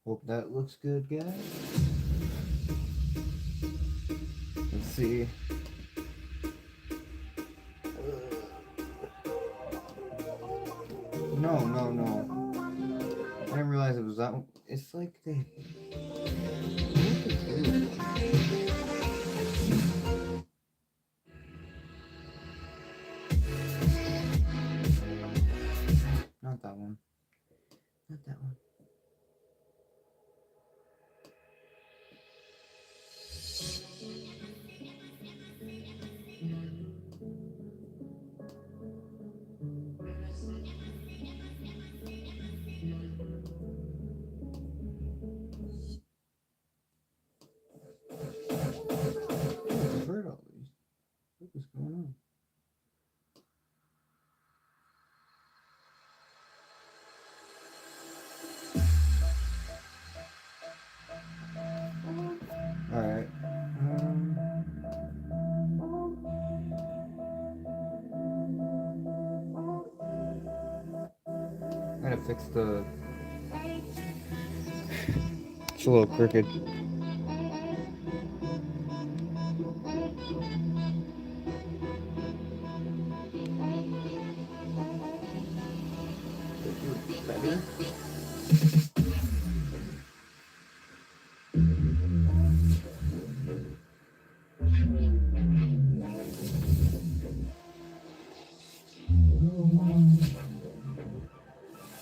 Hope that looks good, guys. Let's see. No, no, no. I didn't realize it was that one. It's like they. Not that one. Not that one. I've heard all these. What is going on? Alright. I'm gonna fix the. It's a little crooked. Better?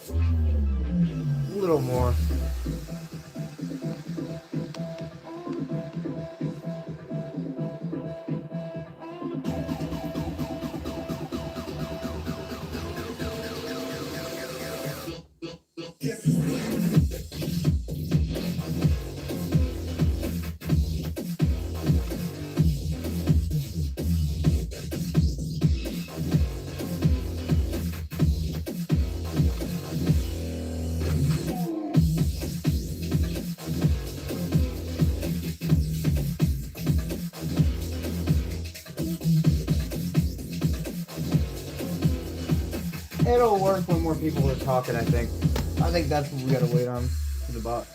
A little more. It'll work when more people are talking, I think. I think that's what we gotta wait on for the box.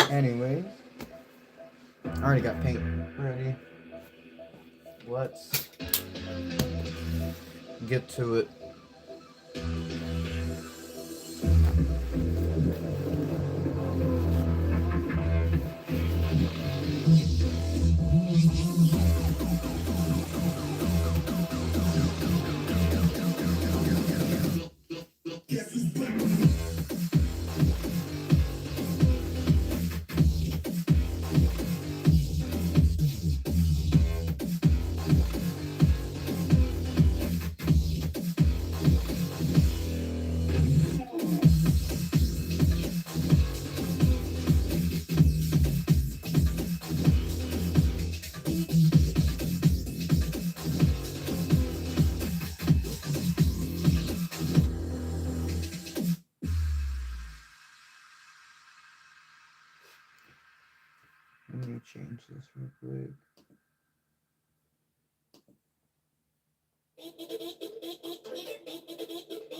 Anyways. I already got paint ready. Let's get to it. Let me change this real quick.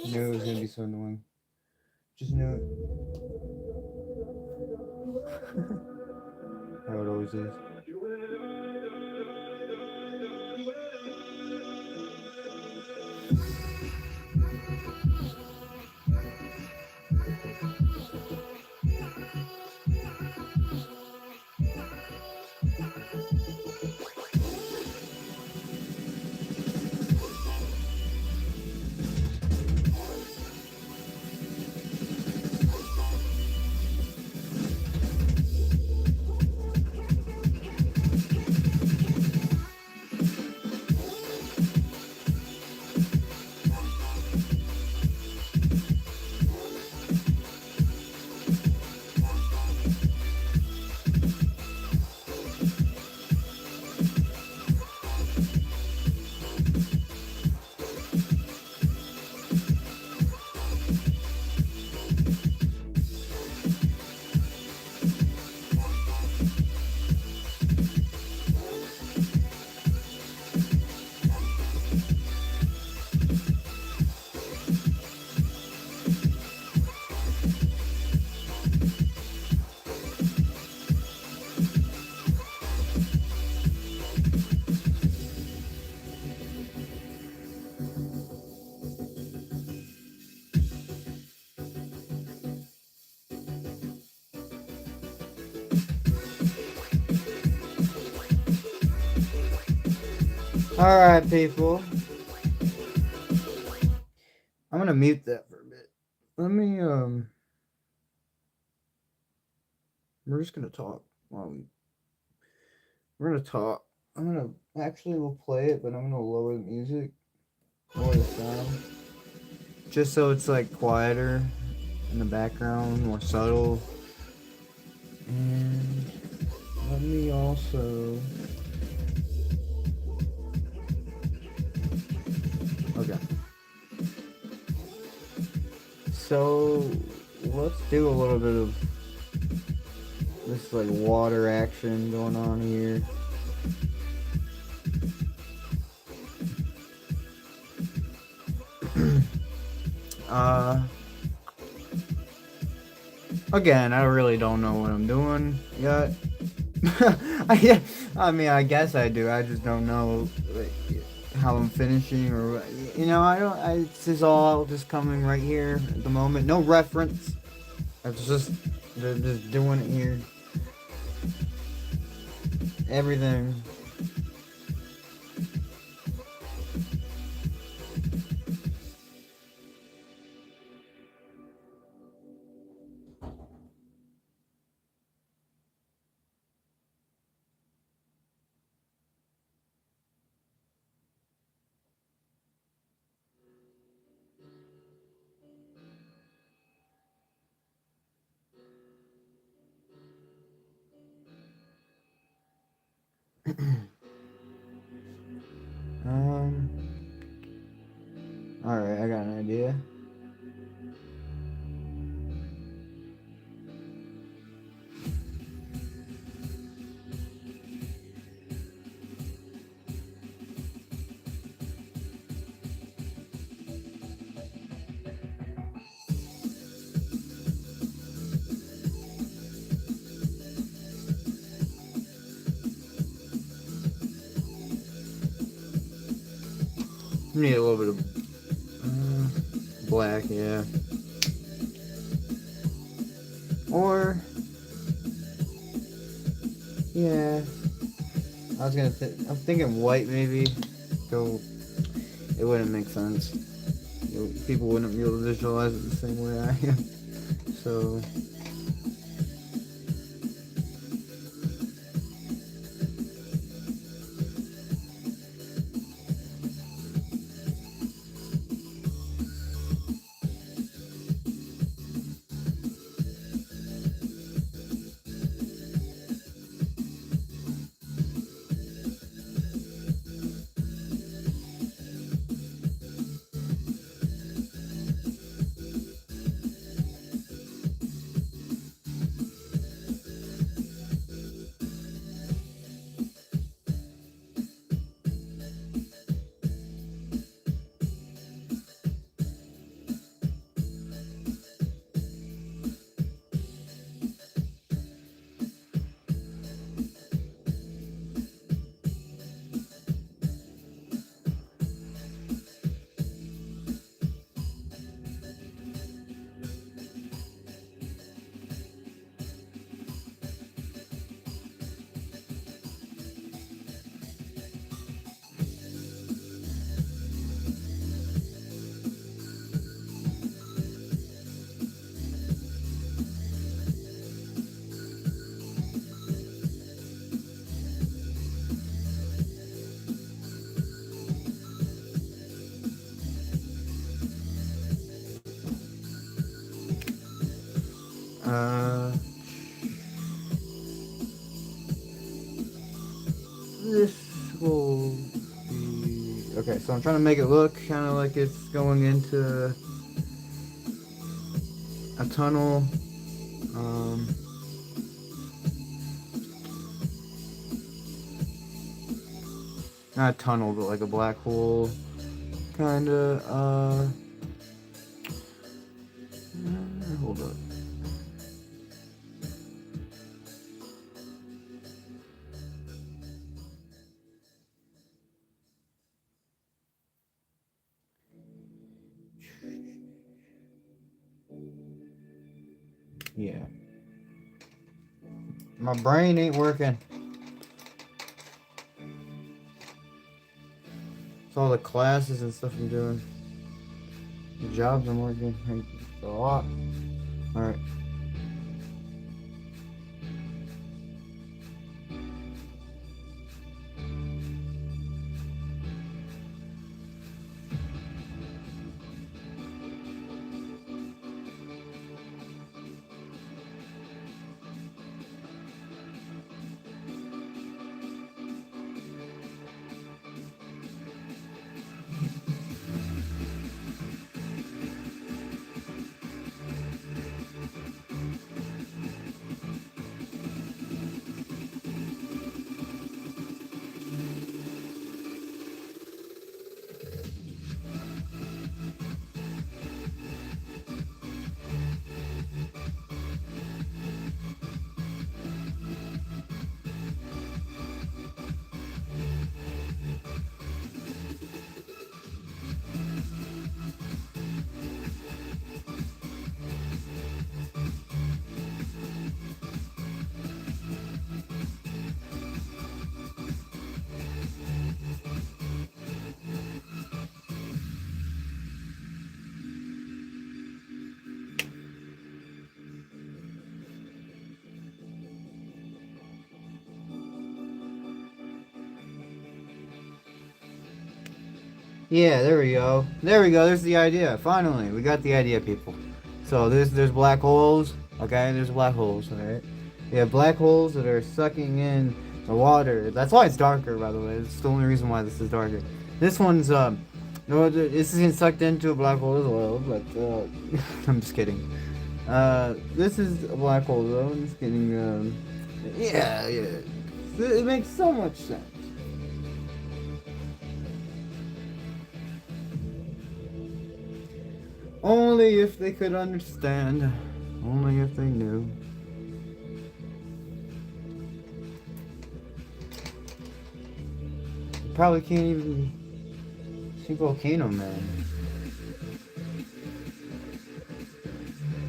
Knew it was gonna be so annoying. Just knew it. How it always is. Alright, people. I'm gonna mute that for a bit. Let me, we're just gonna talk while we're gonna talk. Actually, we'll play it, but I'm gonna lower the music, lower the sound. Just so it's like quieter in the background, more subtle. And let me also. Okay. So let's do a little bit of this like water action going on here. uh Again, I really don't know what I'm doing yet. I mean, I guess I do. I just don't know like, how I'm finishing, or I don't. This is all just coming right here at the moment. No reference. It's just they're just doing it here. Everything. um. All right, I got an idea. Need a little bit of black, yeah. Or yeah, I'm thinking white maybe. So it wouldn't make sense. People wouldn't be able to visualize it the same way I am. So this will be okay. So I'm trying to make it look kind of like it's going into a tunnel. Um, Not a tunnel, but like a black hole, kind of. Hold up. Yeah. My brain ain't working. all the classes and stuff I'm doing. The jobs I'm working. A lot. Alright. Yeah, there we go. There we go. There's the idea. Finally, we got the idea, people. So there's black holes. Okay, there's black holes. All right. You have black holes that are sucking in the water. That's why it's darker, by the way. It's the only reason why this is darker. This one's no, this is getting sucked into a black hole as well. But I'm just kidding. This is a black hole though. I'm just kidding. Yeah. It makes so much sense. Only if they could understand. Only if they knew. You probably can't even see Volcano Man.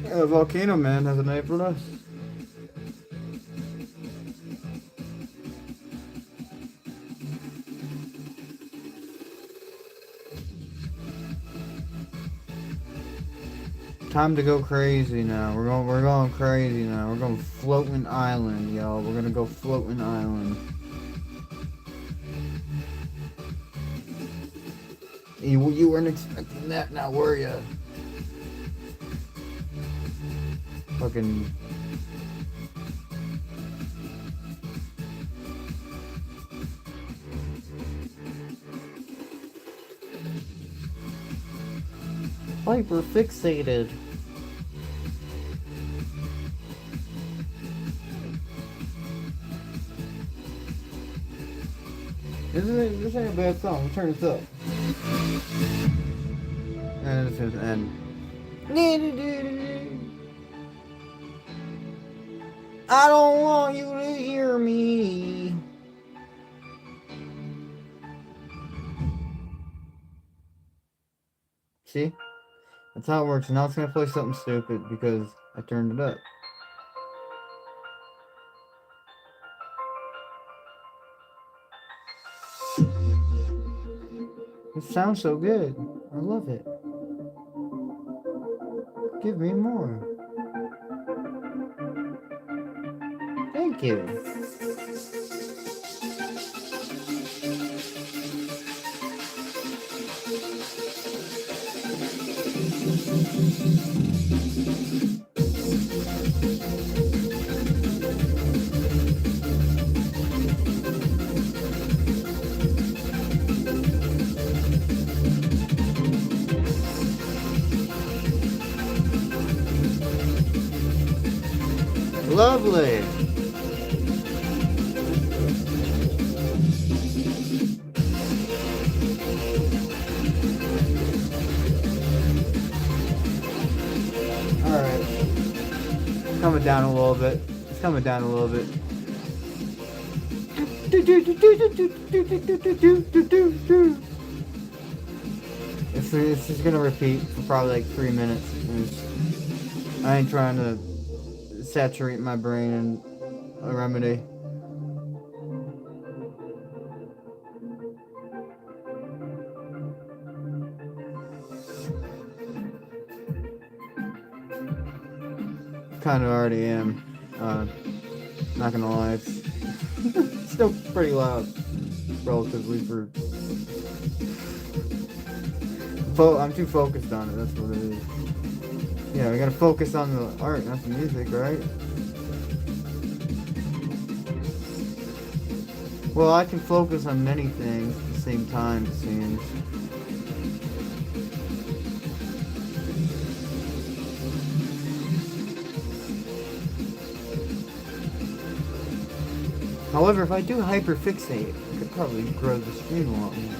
Yeah, Volcano Man has an A plus. Time to go crazy now. We're going crazy now. We're going floating island, y'all. We're gonna go floating island. You weren't expecting that, now were ya? Fucking. Hyper fixated. This ain't a bad song. We'll turn this up. And this is end. I don't want you to hear me. See? That's how it works. Now it's gonna play something stupid because I turned it up. It sounds so good. I love it. Give me more. Thank you. Lovely. Alright. Coming down a little bit. It's coming down a little bit. It's just gonna repeat for probably like 3 minutes. I ain't trying to saturate my brain in a remedy. kind of already am. Not gonna lie, it's still pretty loud, relatively for. I'm too focused on it. That's what it is. Yeah, we gotta focus on the art, not the music, right? Well, I can focus on many things at the same time, it seems. However, if I do hyperfixate, I could probably grow the screen a lot more.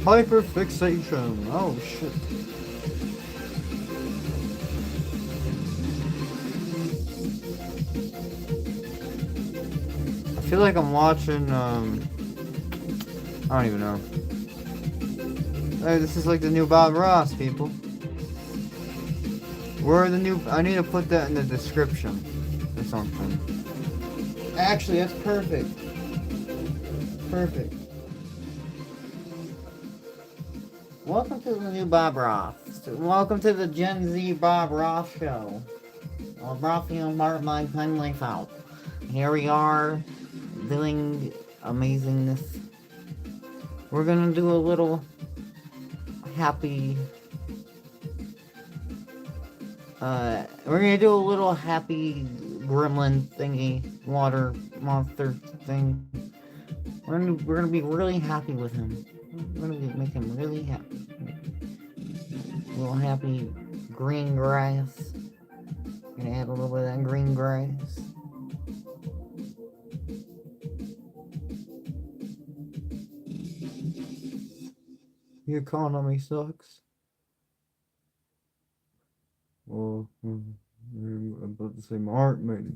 Hyperfixation. Oh shit. I feel like I'm watching. I don't even know. Hey, this is like the new Bob Ross, people. Where are the new? I need to put that in the description or something. Actually, that's perfect. Perfect. Welcome to the new Bob Ross. Welcome to the Gen Z Bob Ross show. Brought to you by my kindly out. Here we are, doing amazingness. We're gonna do a little happy. We're gonna do a little happy gremlin thingy, water monster thing. We're gonna be really happy with him. We're gonna make him really happy. A little happy green grass. Gonna add a little bit of that green grass. The economy sucks. Well, I'm about to say my heart made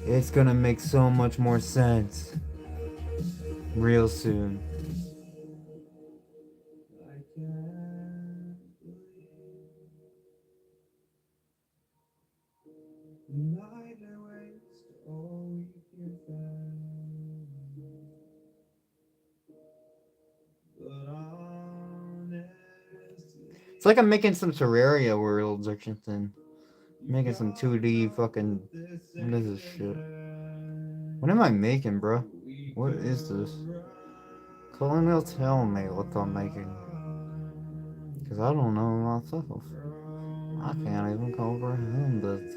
It's gonna make so much more sense real soon. It's like I'm making some Terraria worlds or something. Making some 2D fucking. What is this shit? What am I making, bro? What is this? Colonial, tell me what I'm making. Because I don't know myself. I can't even comprehend it.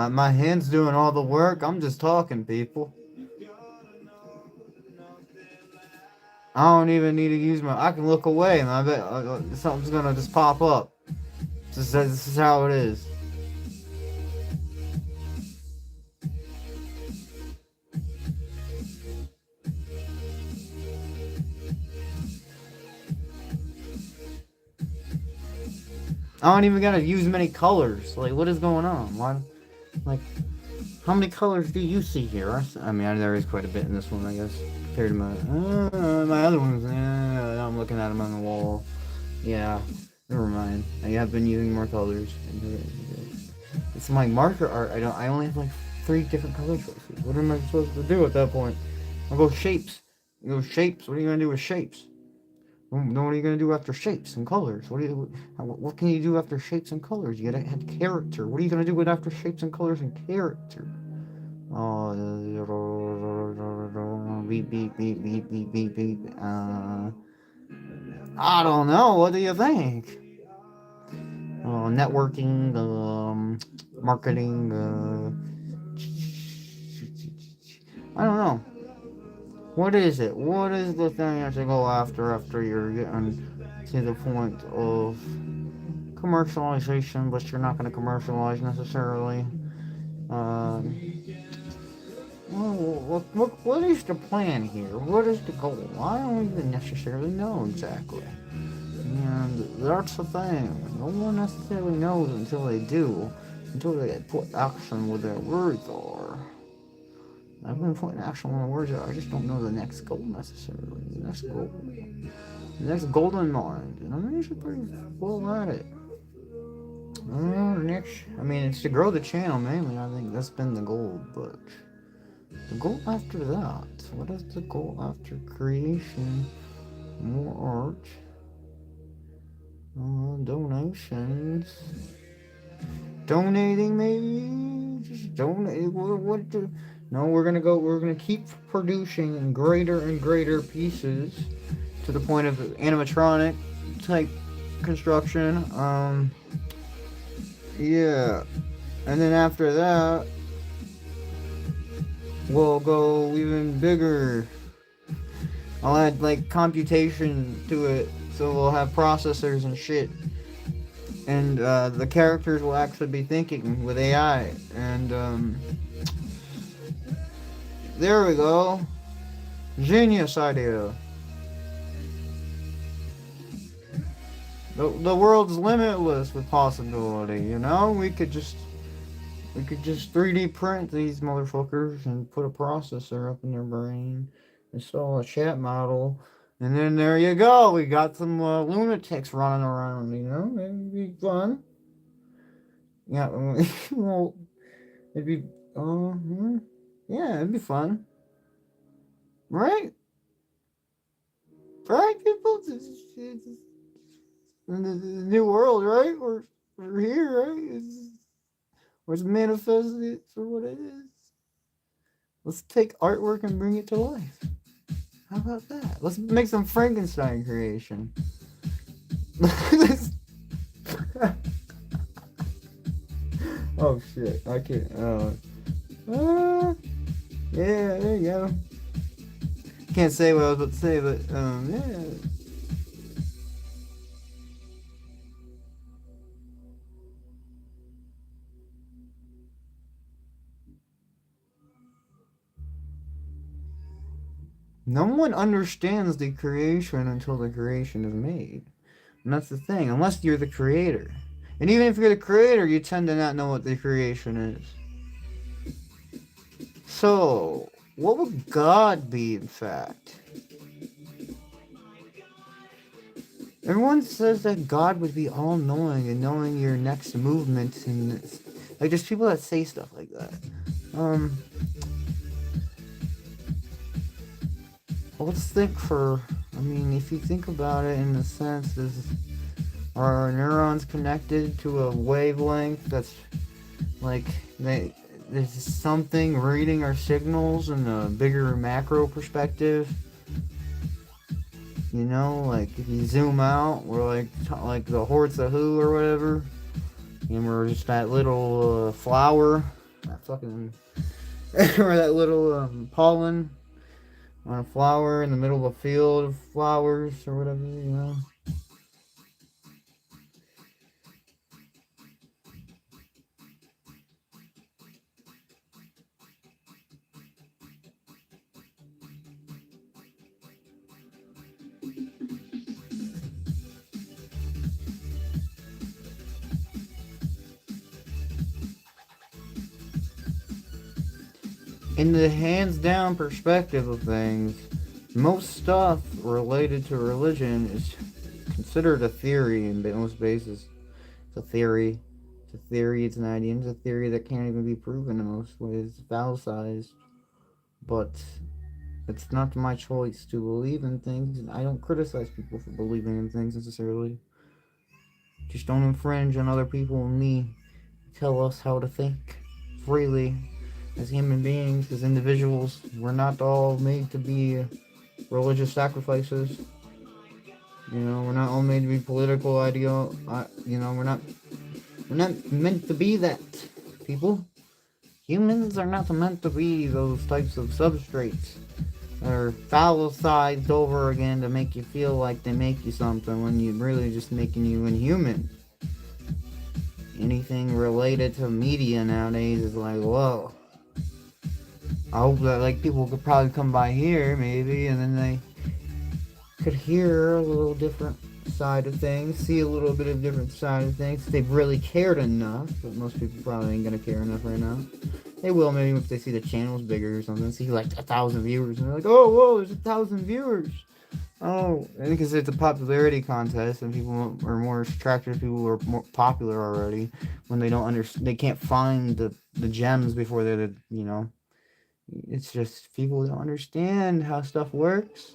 My hand's doing all the work. I'm just talking, people. I don't even need to use my. I can look away, and I bet something's gonna just pop up. This is how it is. I don't even gotta use many colors. Like, what is going on? Why? Like, how many colors do you see here? I mean, there is quite a bit in this one, I guess, compared to my other ones. I'm looking at them on the wall. Yeah, never mind. I have been using more colors. It's my marker art. I only have like 3 different color choices. What am I supposed to do at that point? I'll go shapes. You go shapes. What are you gonna do with shapes? Then what are you gonna do after shapes and colors? What can you do after shapes and colors? You gotta add character. What are you gonna do with after shapes and colors and character? Oh, beep beep beep beep beep beep beep. I don't know. What do you think? Networking, marketing. I don't know. What is it? What is the thing you have to go after you're getting to the point of commercialization, but you're not going to commercialize necessarily? What is the plan here? What is the goal? I don't even necessarily know exactly. And that's the thing. No one necessarily knows until they do, until they put action where their words are. I've been putting action where my words are. I just don't know the next goal necessarily. The next goal. The next goal in mind. And I'm usually pretty well at it. I mean, it's to grow the channel mainly. I think that's been the goal. But the goal after that. What is the goal after creation? More art. Donations. Donating maybe? Just donate. What do? No, we're gonna keep producing in greater and greater pieces to the point of animatronic type construction. Yeah. And then after that, we'll go even bigger. I'll add like computation to it, so we'll have processors and shit. And the characters will actually be thinking with AI. And there we go. Genius idea. The world's limitless with possibility, you know? We could just 3D print these motherfuckers and put a processor up in their brain, install a chat model, and then there you go. We got some lunatics running around, you know? It'd be fun. Yeah, well, it'd be, yeah, it'd be fun. Right? Right, people? In the new world, right? We're here, right? Let's manifest it for what it is. Let's take artwork and bring it to life. How about that? Let's make some Frankenstein creation. Oh shit! I can't. Yeah, there you go. Can't say what I was about to say, but yeah. No one understands the creation until the creation is made. And that's the thing, unless you're the creator. And even if you're the creator, you tend to not know what the creation is. So, what would God be, in fact? Everyone says that God would be all-knowing and knowing your next movement, and like there's people that say stuff like that. Let's think if you think about it in the sense, are our neurons connected to a wavelength that's like there's something reading our signals in a bigger macro perspective? You know, like if you zoom out, we're like the hordes of who or whatever, and we're just that little flower, that fucking, or that little pollen on a flower in the middle of a field of flowers or whatever, you know. In the hands-down perspective of things, most stuff related to religion is considered a theory in most bases. It's a theory. It's an idea. It's a theory that can't even be proven in most ways. It's phallicized. But it's not my choice to believe in things, and I don't criticize people for believing in things necessarily. Just don't infringe on other people and me. Tell us how to think freely. As human beings, as individuals, we're not all made to be religious sacrifices. You know, we're not all made to be political you know, we're not meant to be that, people. Humans are not meant to be those types of substrates that are phallicized over again to make you feel like they make you something when you're really just making you inhuman. Anything related to media nowadays is like, whoa. I hope that like people could probably come by here maybe, and then could hear a little different side of things, see a little bit of different side of things. If they've really cared enough, but most people probably ain't gonna care enough right now. They will maybe if they see the channel's bigger or something. See like 1,000 viewers, and they're like, "Oh, whoa, there's 1,000 viewers." Oh, and because it's a popularity contest, and people are more attracted to people who are more popular already. When they don't understand, they can't find the gems before they're It's just people don't understand how stuff works,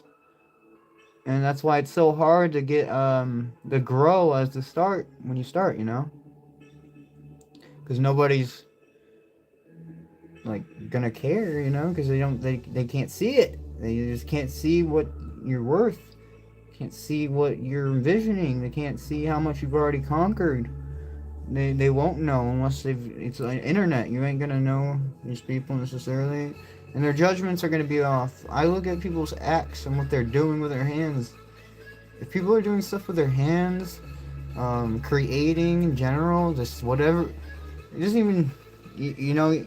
and that's why it's so hard to get the grow as the start when you start, because nobody's like gonna care, because they can't see it. They just can't see what you're worth. Can't see what you're envisioning. They can't see how much you've already conquered. They won't know unless it's the internet. You ain't gonna know these people necessarily, and their judgments are gonna be off. I look at people's acts and what they're doing with their hands. If people are doing stuff with their hands, creating in general, just whatever, it doesn't even,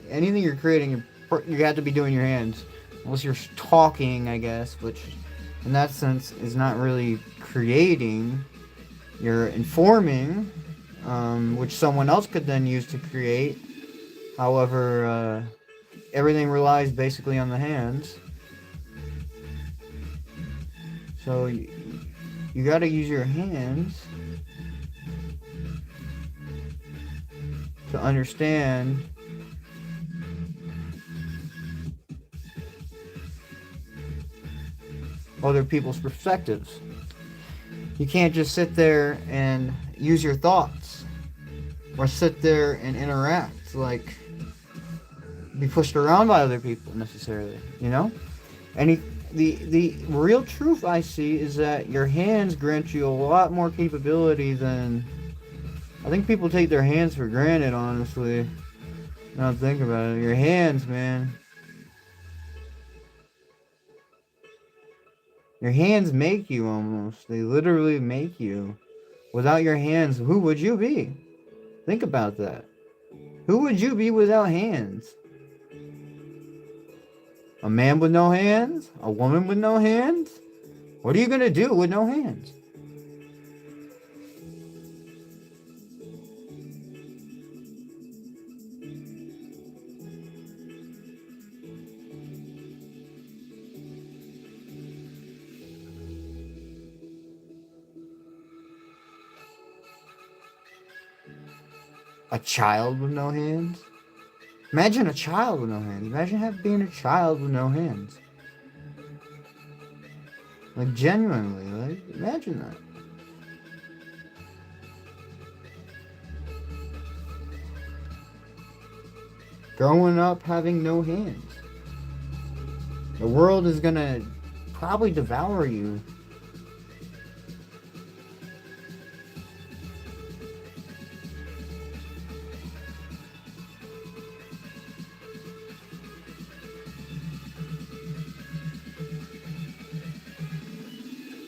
anything you're creating, you have to be doing your hands, unless you're talking, I guess, which in that sense is not really creating. You're informing, which someone else could then use to create. However, everything relies basically on the hands. So you got to use your hands to understand other people's perspectives. You can't just sit there and use your thoughts, or sit there and interact, like be pushed around by other people necessarily, And the real truth I see is that your hands grant you a lot more capability than I think people take their hands for granted, honestly. Now think about it. Your hands, man. Your hands make you almost. They literally make you. Without your hands, who would you be? Think about that. Who would you be without hands? A man with no hands? A woman with no hands? What are you going to do with no hands? A child with no hands? Imagine a child with no hands. Imagine being a child with no hands. Like, genuinely, like, imagine that. Growing up having no hands. The world is gonna probably devour you.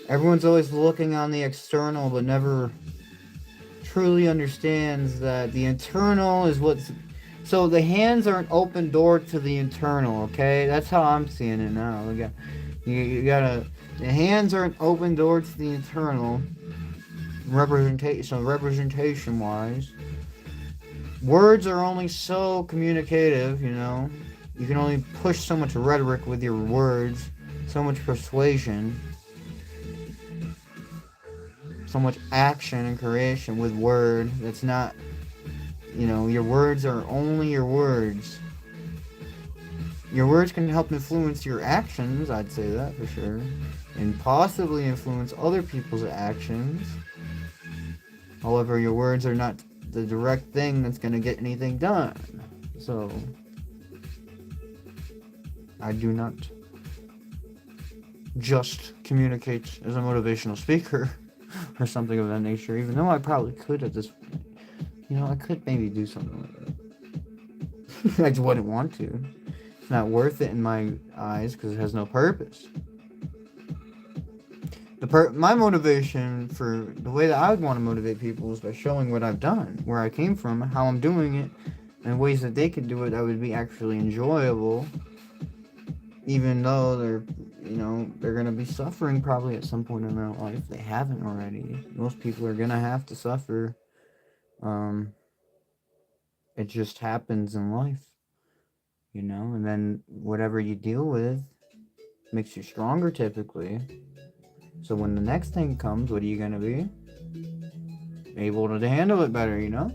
Everyone's always looking on the external, but never truly understands that the internal is what's... So the hands are an open door to the internal, okay? That's how I'm seeing it now. You gotta... The hands are an open door to the internal, representation-wise. Words are only so communicative, You can only push so much rhetoric with your words, so much persuasion. So much action and creation with word. That's not, your words are only your words. Your words can help influence your actions, I'd say that for sure, and possibly influence other people's actions. However, your words are not the direct thing that's going to get anything done. So, I do not just communicate as a motivational speaker or something of that nature, even though I probably could at this point. I could maybe do something like that. I just wouldn't want to. It's not worth it in my eyes because it has no purpose. My motivation for the way that I would want to motivate people is by showing what I've done, where I came from, how I'm doing it, and ways that they could do it that would be actually enjoyable. even though they're gonna be suffering probably at some point in their life. They haven't already. Most people are gonna have to suffer. Um, it just happens in life, and then whatever you deal with makes you stronger typically. So when the next thing comes, what are you gonna be? Able to handle it better. And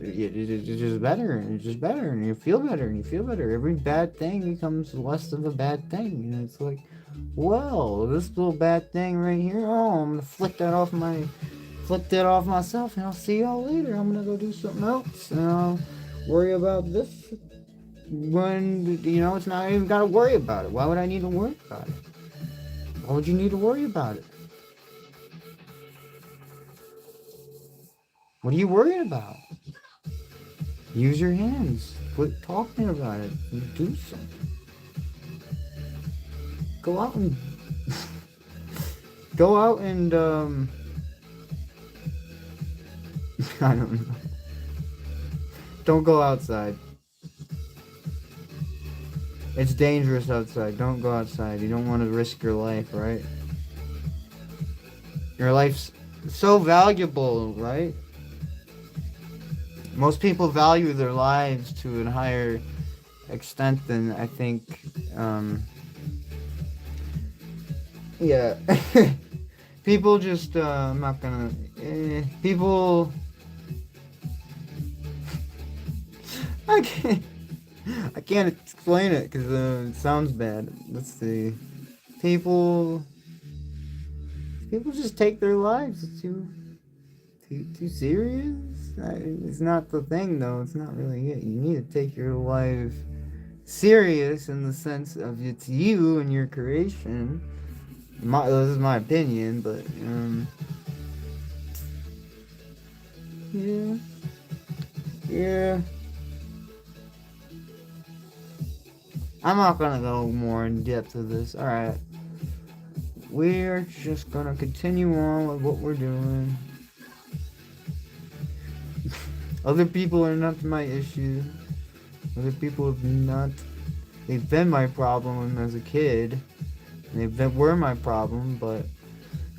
it's just better, and it's just better, and you feel better, and you feel better. Every bad thing becomes less of a bad thing. It's like, well, this little bad thing right here. Oh, I'm gonna flick that off myself, and I'll see y'all later. I'm gonna go do something else, and I'll worry about this when it's not even gotta worry about it. Why would I need to worry about it? Why would you need to worry about it? What are you worried about? Use your hands. Quit talking about it. And do something. Go out and go out and I don't know. Don't go outside. It's dangerous outside. Don't go outside. You don't want to risk your life, right? Your life's so valuable, right? Most people value their lives to a higher extent than I think. Yeah. People just. I'm not gonna. People. I can't. I can't explain it because it sounds bad. Let's see. People. People just take their lives too serious. It's not the thing though. It's not really it. You need to take your life serious in the sense of it's you and your creation. This is my opinion, but yeah, yeah. I'm not gonna go more in depth with this. All right, we're just gonna continue on with what we're doing. Other people are not my issue. Other people have not. They've been my problem as a kid. Were my problem, but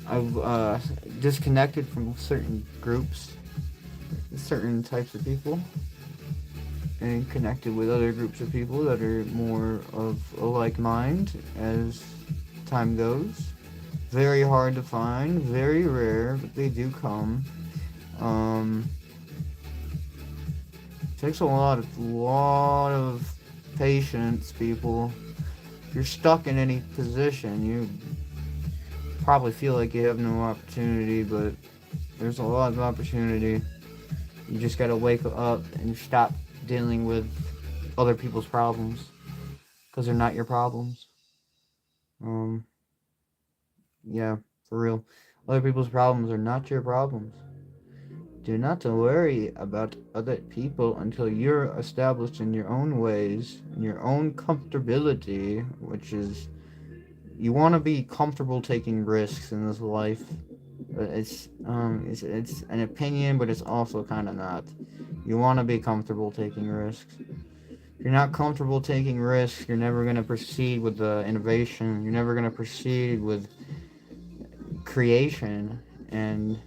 I've disconnected from certain groups, certain types of people, and connected with other groups of people that are more of a like mind as time goes. Very hard to find, very rare, but they do come. Takes a lot of patience, people. If you're stuck in any position, you probably feel like you have no opportunity, but there's a lot of opportunity. You just gotta wake up and stop dealing with other people's problems, because they're not your problems. Yeah, for real. Other people's problems are not your problems. Do not worry about other people until you're established in your own ways, in your own comfortability, which is you want to be comfortable taking risks in this life. It's an opinion, but it's also kind of not. You want to be comfortable taking risks. If you're not comfortable taking risks, you're never going to proceed with the innovation. You're never going to proceed with creation, and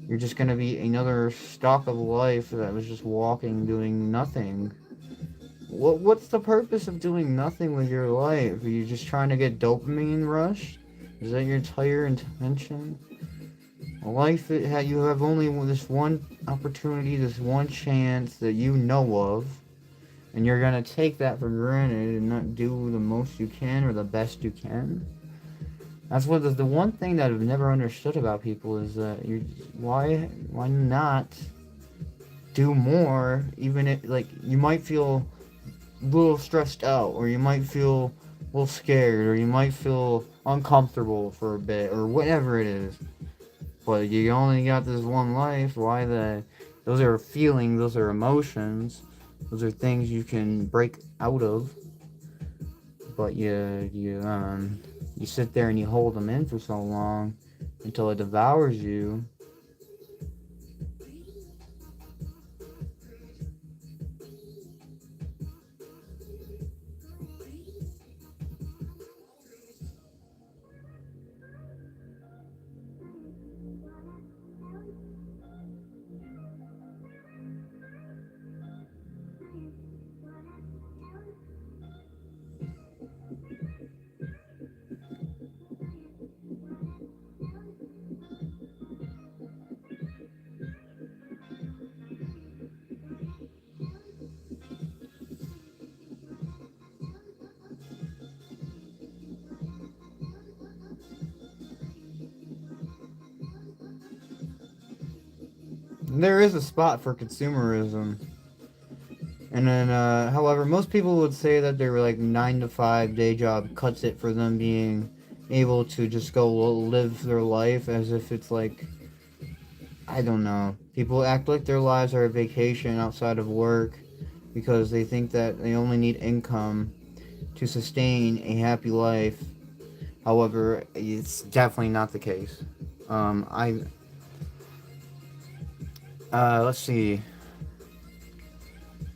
you're just going to be another stock of life that was just walking, doing nothing. What's the purpose of doing nothing with your life? Are you just trying to get dopamine rush? Is that your entire intention? Life, you have only this one opportunity, this one chance that you know of, and you're gonna take that for granted and not do the most you can or the best you can. That's what the one thing that I've never understood about people is that why not do more, even if like you might feel a little stressed out, or you might feel a little scared, or you might feel uncomfortable for a bit, or whatever it is. But you only got this one life. Those are feelings, those are emotions, those are things you can break out of. But you sit there and you hold them in for so long until it devours you. There is a spot for consumerism. And then, however, most people would say that their like 9 to 5 day job cuts it for them being able to just go live their life as if it's like, I don't know. People act like their lives are a vacation outside of work because they think that they only need income to sustain a happy life. However, it's definitely not the case. I let's see.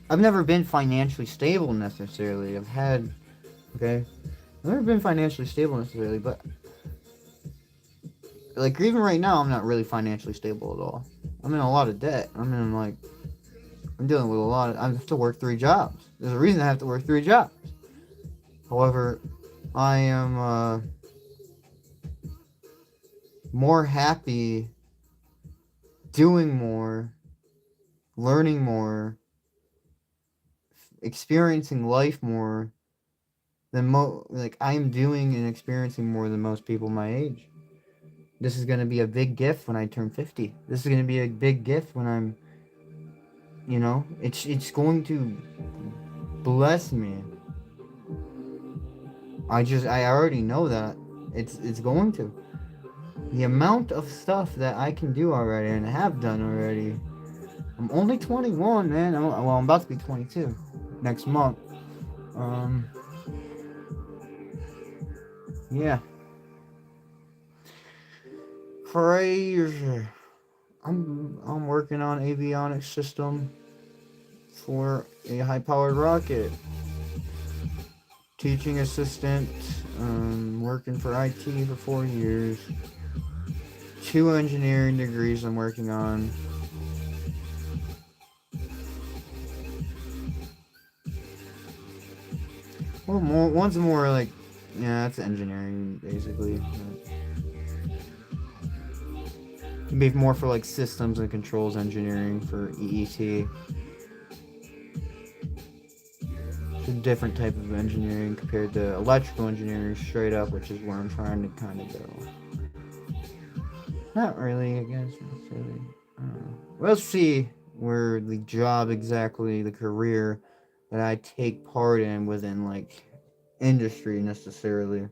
I've never been financially stable necessarily. Okay, I've never been financially stable necessarily, but like even right now, I'm not really financially stable at all. I'm in a lot of debt. I'm dealing with a lot of. I have to work 3 jobs. There's a reason I have to work 3 jobs. However, I am more happy doing more, learning more, experiencing life more than like I am doing and experiencing more than most people my age. This is going to be a big gift when I turn 50. This is going to be a big gift when I'm, it's going to bless me. I already know that it's going to. The amount of stuff that I can do already and have done already. I'm only 21, man. I'm about to be 22 next month. Um, yeah. Crazy. I'm working on avionics system for a high-powered rocket. Teaching assistant, working for IT for 4 years. 2 engineering degrees I'm working on. Well, one's more like, yeah, that's engineering basically. It'd be more for like systems and controls engineering for EET. It's a different type of engineering compared to electrical engineering straight up, which is where I'm trying to kind of go. Not really, I guess. Necessarily. We'll see where the job exactly, the career that I take part in within like industry necessarily.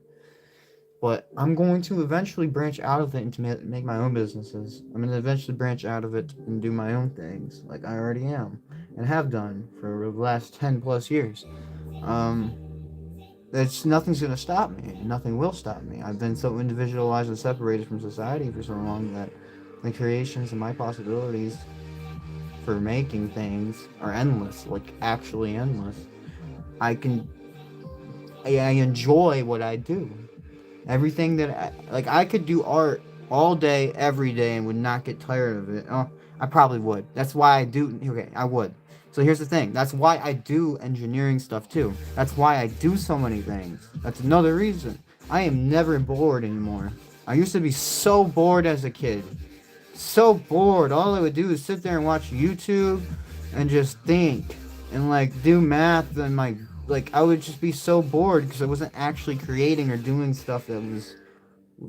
But I'm going to eventually branch out of it and to make my own businesses. I'm going to eventually branch out of it and do my own things, like I already am and have done for the last 10 plus years. Um, There's nothing's going to stop me. Nothing will stop me. I've been so individualized and separated from society for so long that the creations and my possibilities for making things are endless, like actually endless. I can, I enjoy what I do. Everything that I could do art all day, every day, and would not get tired of it. Oh, I probably would. That's why I do. Okay, I would. So here's the thing. That's why I do engineering stuff too. That's why I do so many things. That's another reason. I am never bored anymore. I used to be so bored as a kid. So bored. All I would do is sit there and watch YouTube and just think and like do math and like I would just be so bored because I wasn't actually creating or doing stuff that was,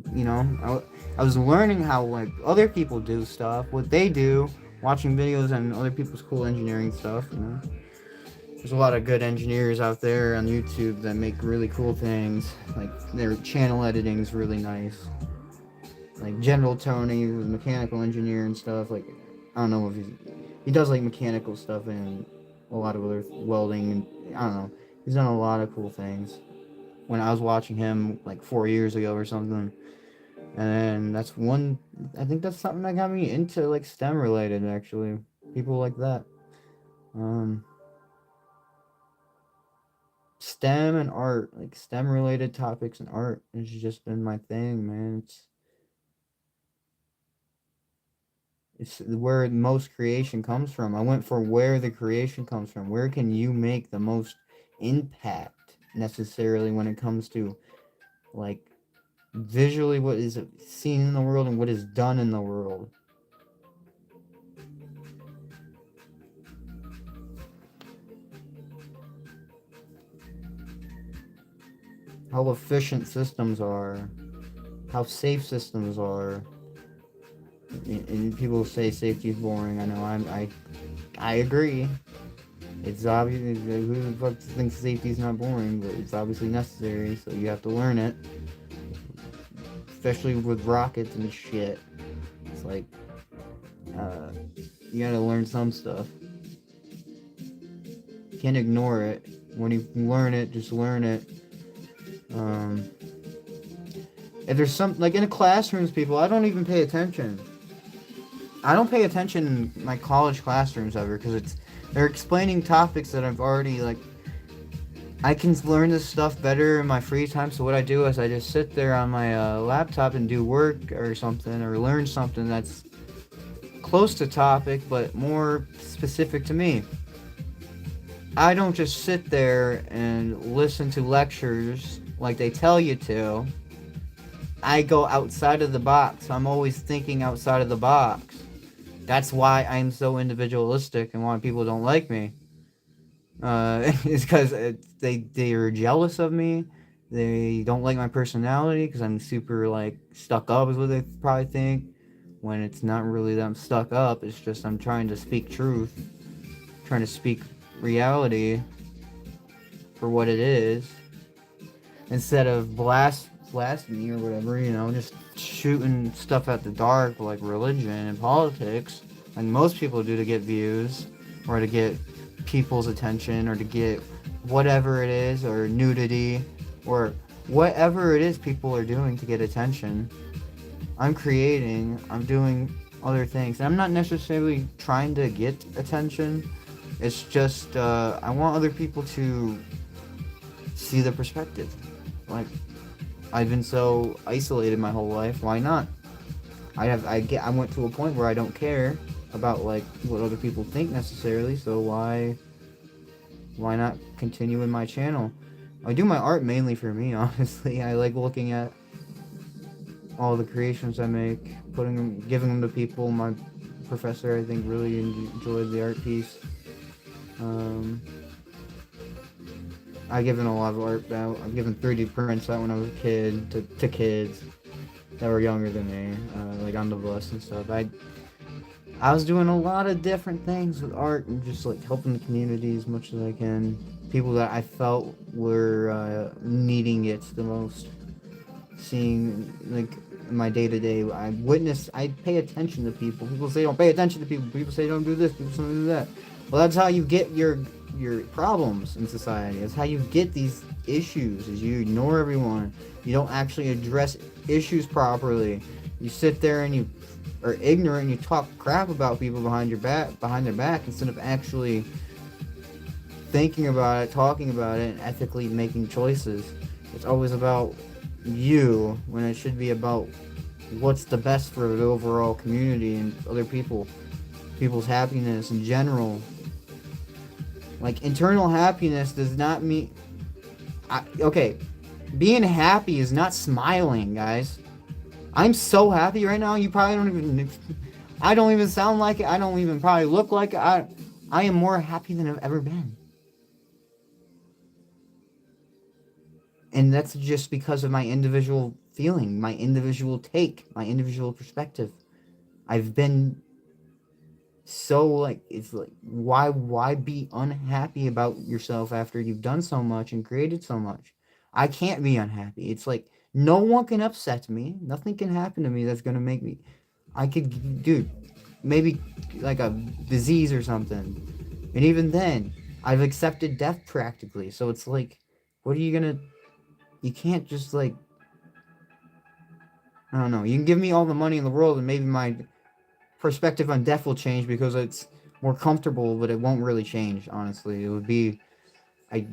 I was learning how like other people do stuff, what they do, watching videos and other people's cool engineering stuff. There's a lot of good engineers out there on YouTube that make really cool things. Like their channel editing is really nice. Like General Tony, who's a mechanical engineer and stuff. Like I don't know if he does like mechanical stuff and a lot of other welding and I don't know. He's done a lot of cool things. When I was watching him like 4 years ago or something, and that's one. I think that's something that got me into like STEM related actually. People like that. Um, STEM and art, like STEM related topics and art, has just been my thing, man. It's where most creation comes from. I went for where the creation comes from. Where can you make the most impact necessarily when it comes to like visually what is seen in the world and what is done in the world? How efficient systems are, how safe systems are. And people say safety is boring. I know. I agree. It's obvious. Who the fuck thinks safety is not boring? But it's obviously necessary. So you have to learn it, especially with rockets and shit. It's like you gotta learn some stuff. You can't ignore it. When you learn it, just learn it. Um, if there's some like in the classrooms, people, I don't even pay attention. I don't pay attention in my college classrooms ever because they're explaining topics that I've already like. I can learn this stuff better in my free time. So what I do is I just sit there on my laptop and do work or something or learn something that's close to topic but more specific to me. I don't just sit there and listen to lectures like they tell you to. I go outside of the box. I'm always thinking outside of the box. That's why I'm so individualistic and why people don't like me. It's because they're jealous of me. They don't like my personality because I'm super like stuck up is what they probably think. When it's not really that I'm stuck up, it's just I'm trying to speak truth, trying to speak reality for what it is, instead of blasphemy or whatever, just shooting stuff at the dark like religion and politics, like most people do to get views or to get people's attention or to get whatever it is, or nudity or whatever it is people are doing to get attention. I'm doing other things. And I'm not necessarily trying to get attention. It's just I want other people to see the perspective. Like, I've been so isolated my whole life. Why not? I went to a point where I don't care about like what other people think necessarily. So why not continue in my channel? I do my art mainly for me, honestly. I like looking at all the creations I make, giving them to people. My professor, I think, really enjoyed the art piece. I've given a lot of art out. I've given 3D prints out when I was a kid to kids that were younger than me, like on the bus and stuff. I was doing a lot of different things with art and just like helping the community as much as I can. People that I felt were needing it the most. Seeing like in my day to day, I pay attention to people. People say don't pay attention to people. People say don't do this. People say don't do that. Well, that's how you get your problems in society. That's how you get these issues. Is you ignore everyone. You don't actually address issues properly. You sit there and you are ignorant and you talk crap about people behind their back instead of actually thinking about it, talking about it, and ethically making choices. It's always about you when it should be about what's the best for the overall community and other people's happiness in general. Like, internal happiness does not mean okay, being happy is not smiling, guys. I'm so happy right now. You probably don't even I don't even sound like it. I don't even probably look like it. I am more happy than I've ever been. And that's just because of my individual feeling, my individual take, my individual perspective. I've been so like, it's like, why be unhappy about yourself after you've done so much and created so much? I can't be unhappy. It's like no one can upset me. Nothing can happen to me that's gonna make me. I could, dude, maybe like a disease or something, and even then, I've accepted death practically. So it's like, what are you gonna? You can't just like, I don't know. You can give me all the money in the world and maybe my perspective on death will change because it's more comfortable, but it won't really change, honestly. It would be, I,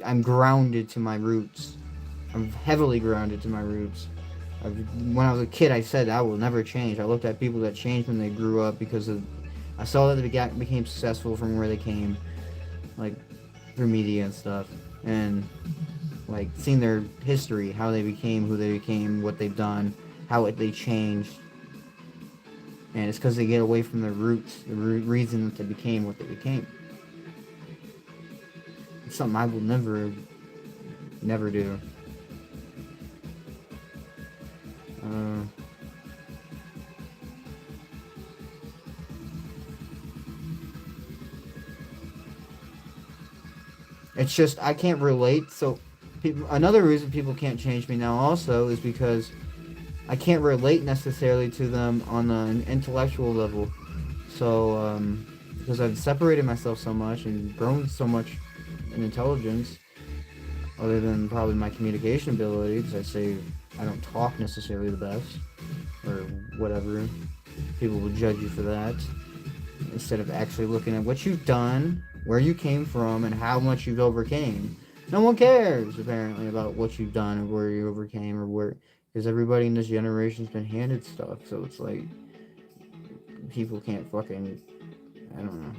I'm grounded to my roots. I'm heavily grounded to my roots. When I was a kid, I said I will never change. I looked at people that changed when they grew up I saw that they became successful from where they came, like through media and stuff, and like seeing their history, how they became who they became, what they've done, they changed. And it's because they get away from their roots, the reason that they became what they became. It's something I will never do. It's just I can't relate. So, another reason people can't change me now also is because I can't relate necessarily to them on an intellectual level. So, because I've separated myself so much and grown so much in intelligence, other than probably my communication ability, because I say I don't talk necessarily the best, or whatever. People will judge you for that instead of actually looking at what you've done, where you came from, and how much you've overcame. No one cares apparently about what you've done or where you overcame or where, because everybody in this generation's been handed stuff. So it's like people can't fucking, I don't know.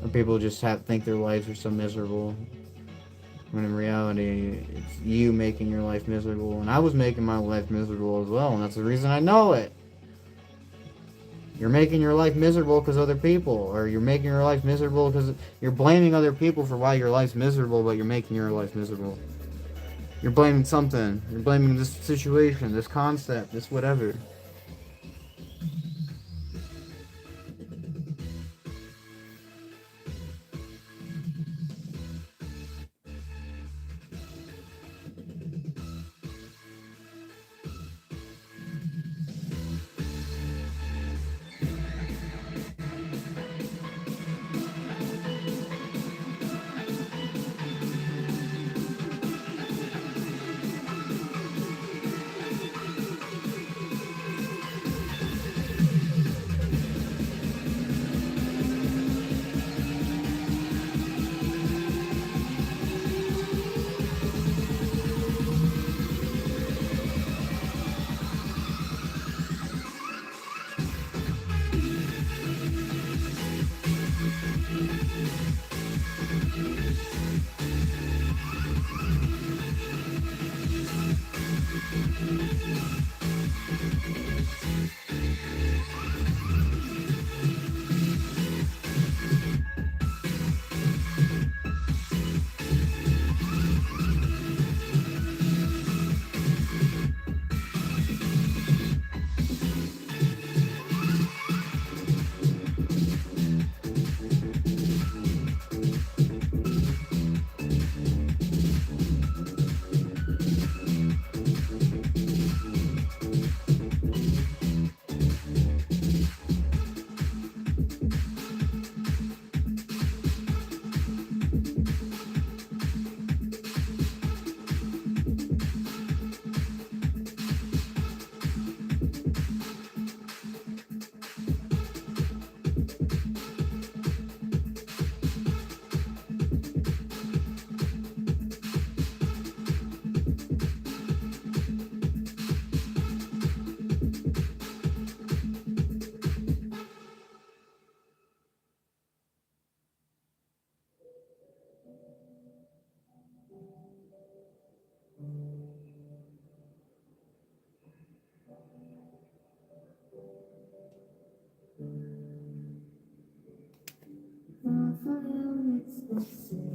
Or people just think their lives are so miserable. When in reality, it's you making your life miserable. And I was making my life miserable as well. And that's the reason I know it. You're making your life miserable because other people. Or you're making your life miserable because you're blaming other people for why your life's miserable, but you're making your life miserable. You're blaming something. You're blaming this situation, this concept, this whatever.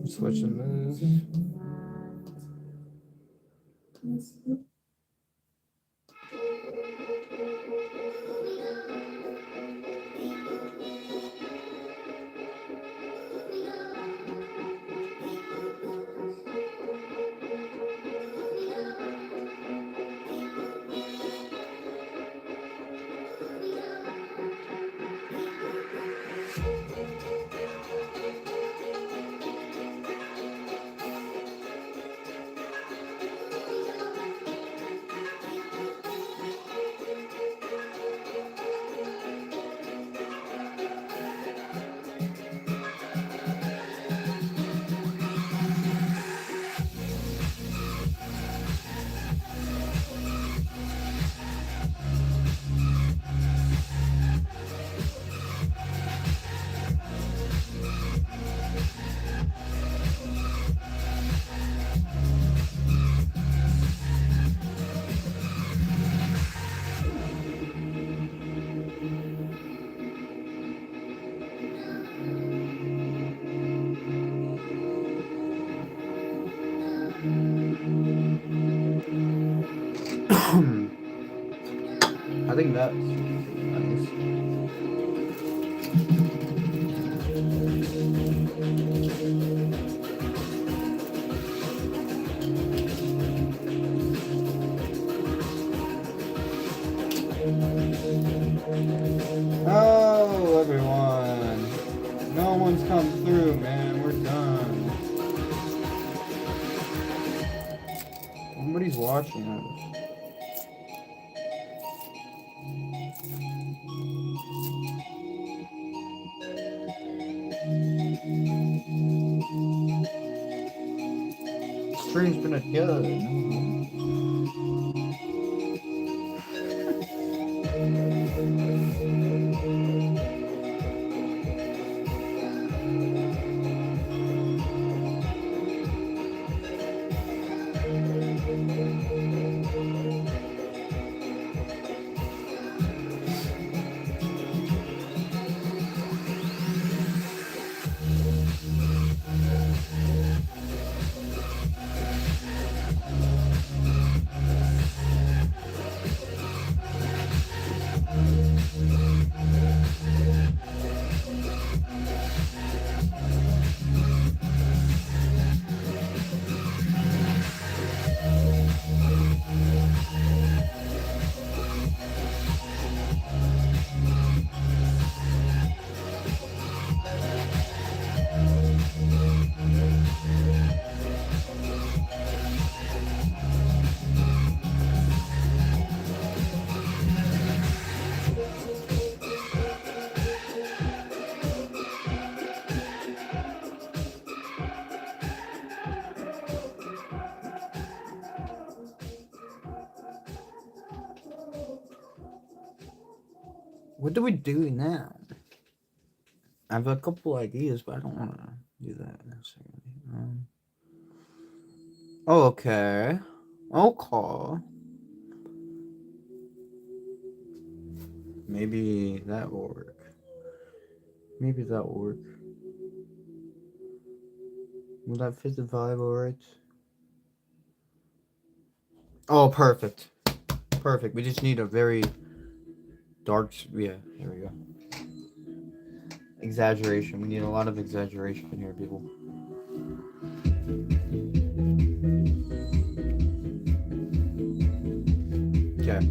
Switching moves. I think that's nice. come through, man. We're done. Nobody's watching us. Stream's been a good. What do we do now? I have a couple ideas, but I don't want to do that necessarily. Okay. Okay. Maybe that will work. Maybe that will work. Will that fit the vibe alright? Oh, perfect. Perfect. We just need a very dark... Yeah, there we go. Exaggeration. We need a lot of exaggeration here, people. Okay.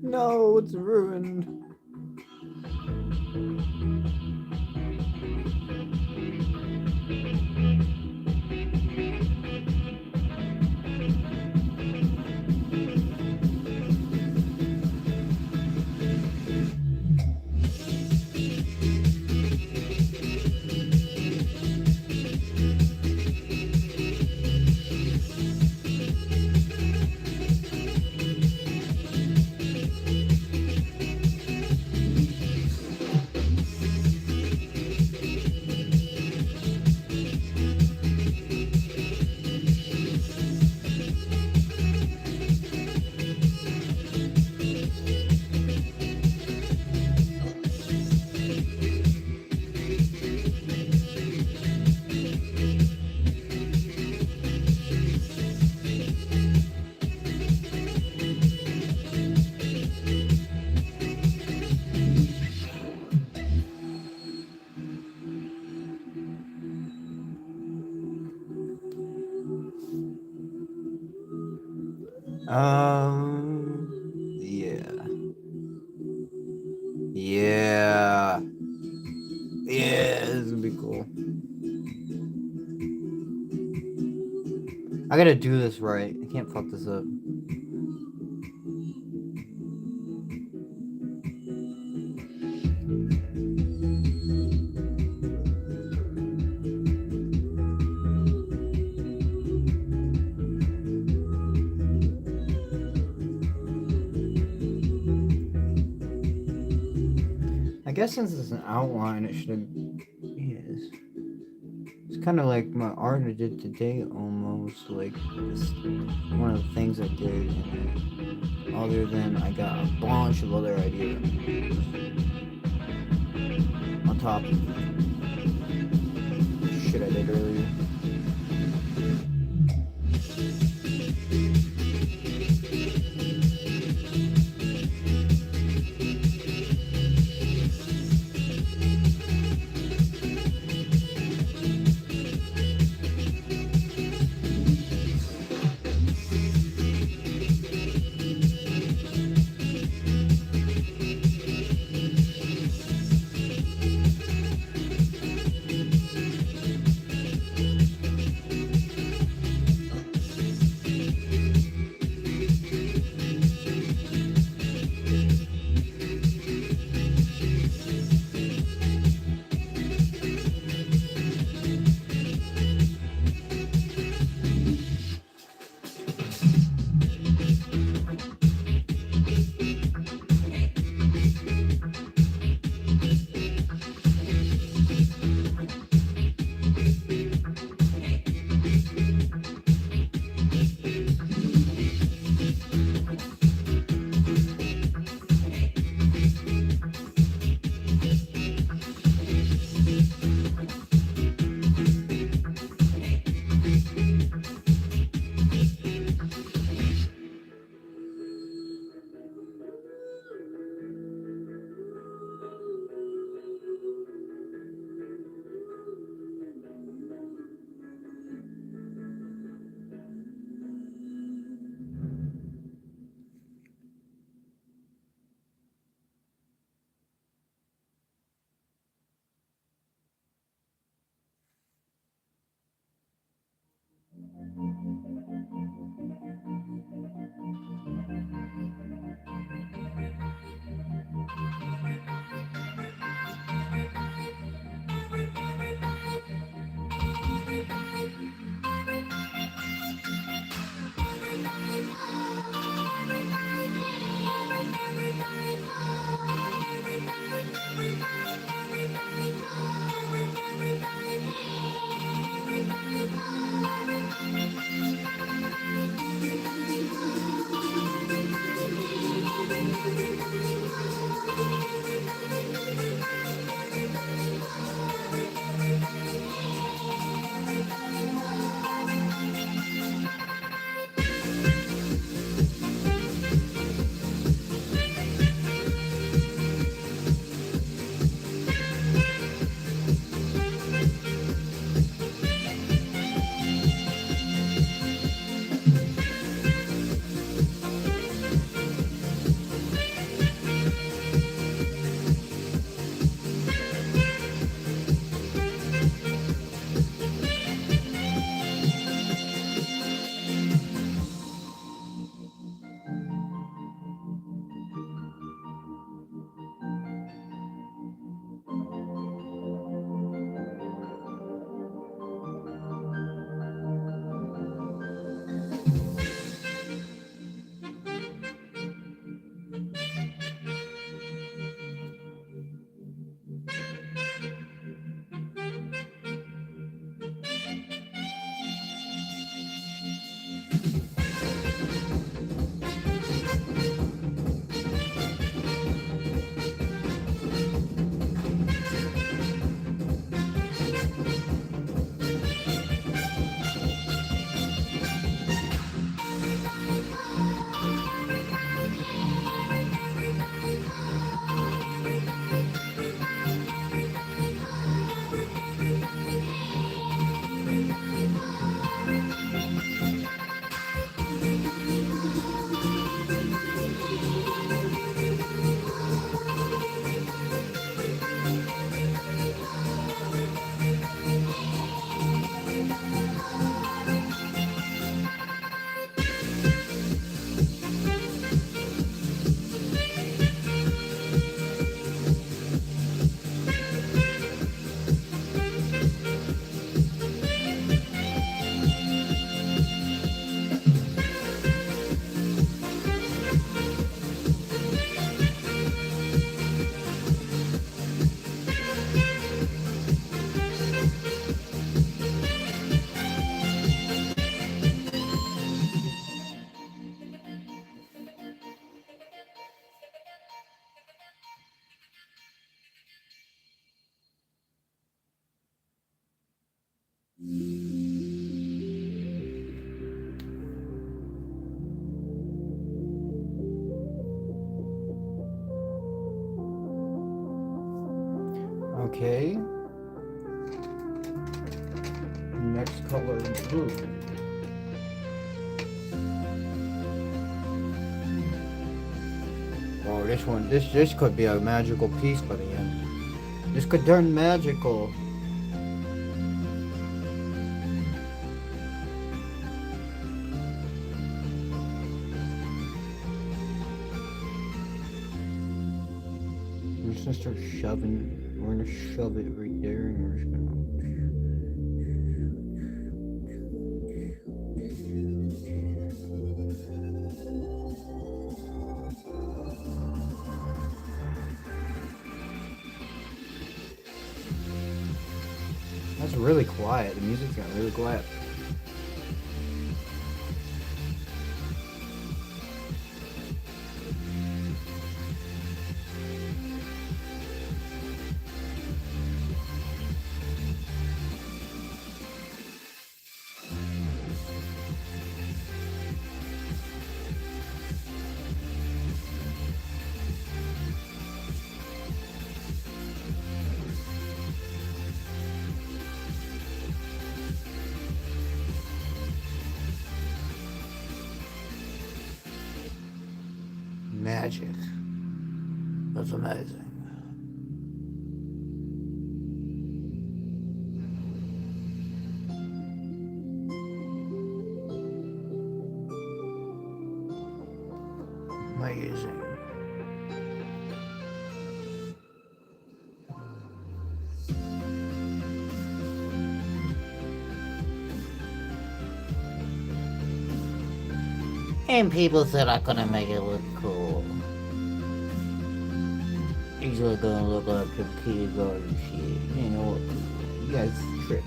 No, it's ruined. Yeah. Yeah. Yeah, this is gonna be cool. I gotta do this right. I can't fuck this up. I guess since it's an outline, it shouldn't. Yes. It's kind of like my art I did today, almost like this, one of the things I did. And other than I got a bunch of other ideas on top of shit I did earlier. Okay. Next color, blue. Oh, this one, this could be a magical piece by the end. This could turn magical. We're just gonna start shoving. We're gonna shove it right there, and we're just gonna. That's really quiet. The music's got really quiet. Magic. That's amazing. Amazing. And people said I couldn't make it look cool. He's gonna look like some kindergarten shit. You know what? You guys trip.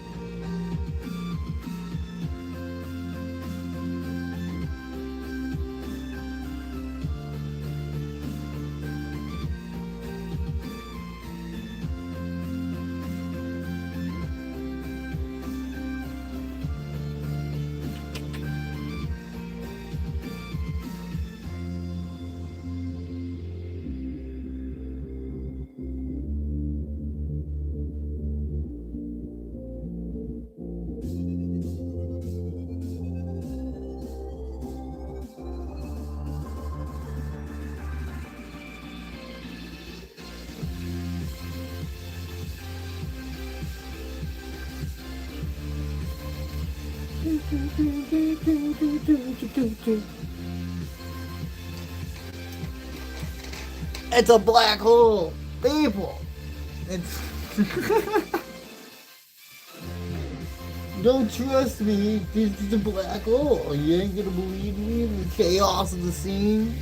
It's a black hole, people. It's don't trust me. This is a black hole. You ain't gonna believe me. The chaos of the scene.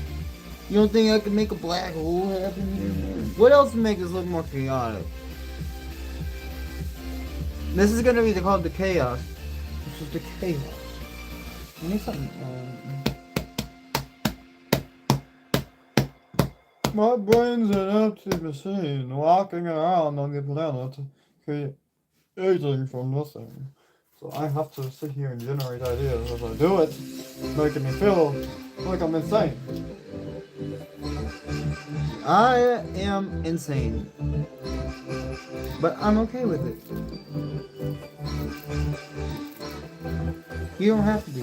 You don't think I can make a black hole happen here, man? What else would make this look more chaotic? This is gonna be called the chaos. This is the chaos. I need something. My brain's an empty machine, walking around on the planet, creating from nothing. So I have to sit here and generate ideas as I do it, making me feel like I'm insane. I am insane, but I'm okay with it. You don't have to be.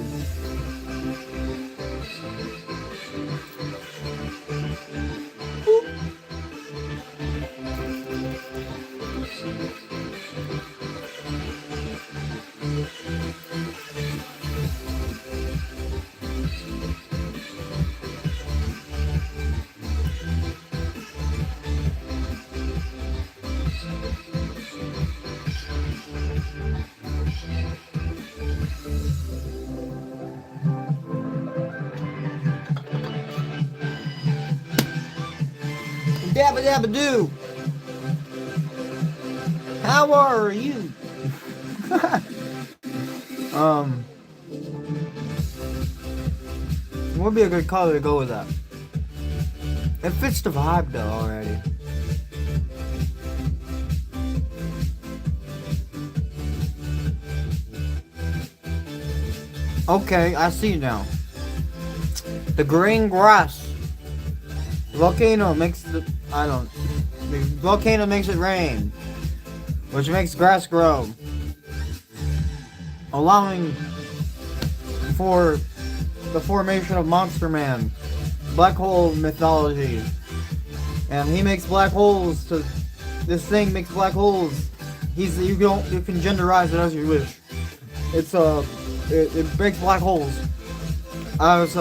Dabba dabba doo. How are you? What would be a good color to go with that? It fits the vibe though already. Okay, I see now. The green grass. Volcano makes the volcano makes it rain. which makes grass grow, allowing for the formation of Monster Man, black hole mythology, and he makes black holes. This thing makes black holes. You can genderize it as you wish. It makes black holes as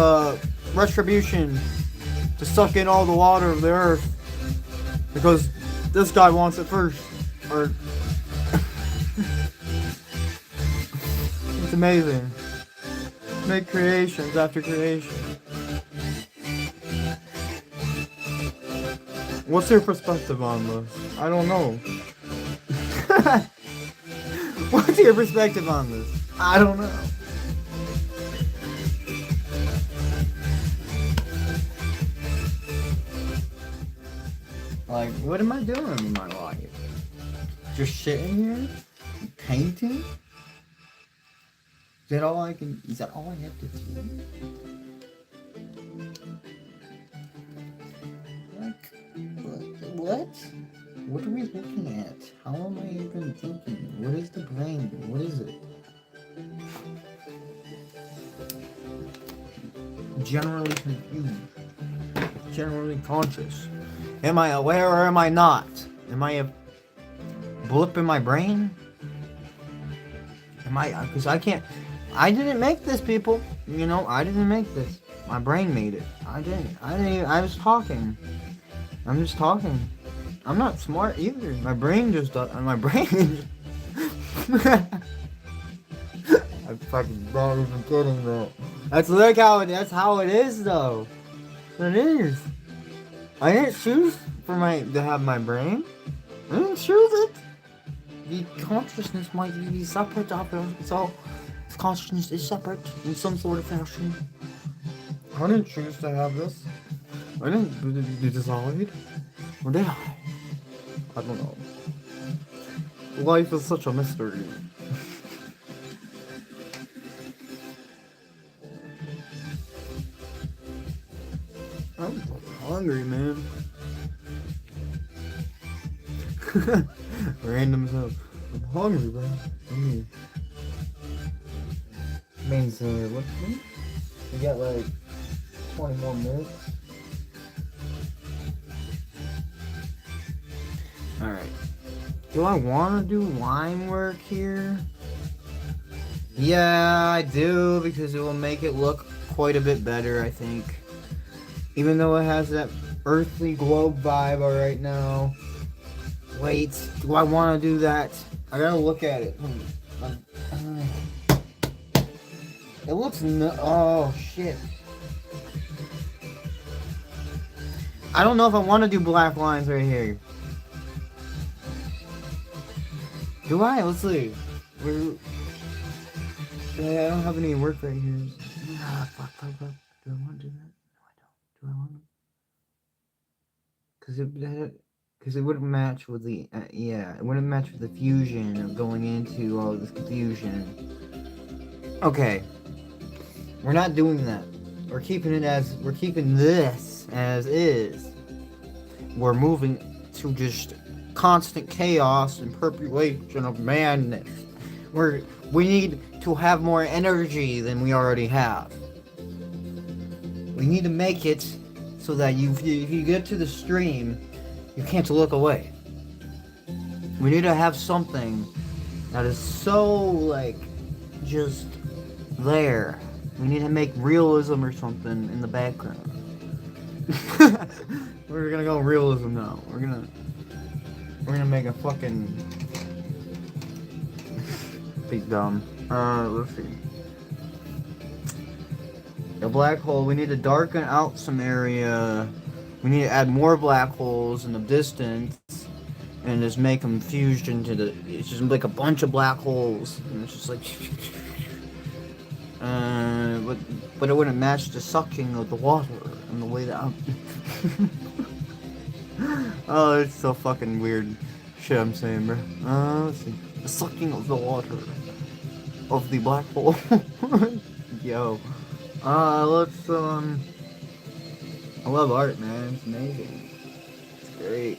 retribution to suck in all the water of the earth, because this guy wants it first. Or it's amazing. Make creations after creation. What's your perspective on this? I don't know. What's your perspective on this? I don't know. Like, what am I doing in my life? Just sitting here? Painting? Is that all I have to do? What? What are we looking at? How am I even thinking? What is the brain? What is it? Generally confused. Generally conscious. Am I aware or am I not? Am I a blip in my brain? Because I didn't make this, people. You know, I didn't make this. My brain made it. I was talking. I'm just talking. I'm not smart either. My brain just does. My brain. I'm fucking not even kidding, though. That's how it is, though. It is. I didn't choose to have my brain. I didn't choose it. The consciousness might be separate of it, so if consciousness is separate in some sort of fashion. I didn't choose to have this. I didn't decide. Or did I? I don't know. Life is such a mystery. I'm hungry, man. Random stuff. I'm hungry, bro. Means what? We got like 20 more minutes. Alright. Do I want to do line work here? Yeah, I do, because it will make it look quite a bit better, I think. Even though it has that earthly globe vibe right now. Wait, do I want to do that? I gotta look at it. It looks oh shit. I don't know if I want to do black lines right here. Do I? Let's see. I don't have any work right here. Fuck. Do I want to do that? No, I don't. Do I want to? Because it wouldn't match with the it wouldn't match with the fusion of going into all this confusion. Okay, we're not doing that. We're keeping this as is. We're moving to just constant chaos and perpetuation of madness. We need to have more energy than we already have. We need to make it so that if you get to the stream, you can't look away. We need to have something that is so, like, just there. We need to make realism or something in the background. We're gonna go realism now. We're gonna make a fucking big dumb. Let's see. A black hole. We need to darken out some area. We need to add more black holes in the distance, and just make them fused into it's just like a bunch of black holes, and it's just like, but it wouldn't match the sucking of the water in the way that oh, it's so fucking weird shit I'm saying, bro. Let's see. The sucking of the water of the black hole. Yo. Let's, I love art, man. It's amazing. It's great.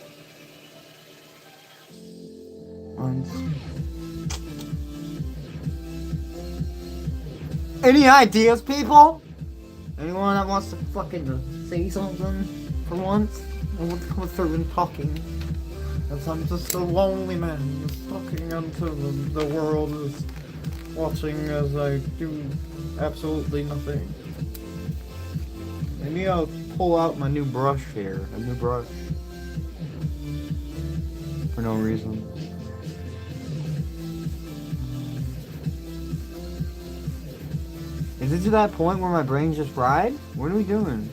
Any ideas, people? Anyone that wants to fucking say something for once? I want to come through and talking. As I'm just a lonely man, just talking into the world, just watching as I do absolutely nothing. Maybe I'll pull out my new brush here. A new brush. For no reason. Is it to that point where my brain's just fried? What are we doing?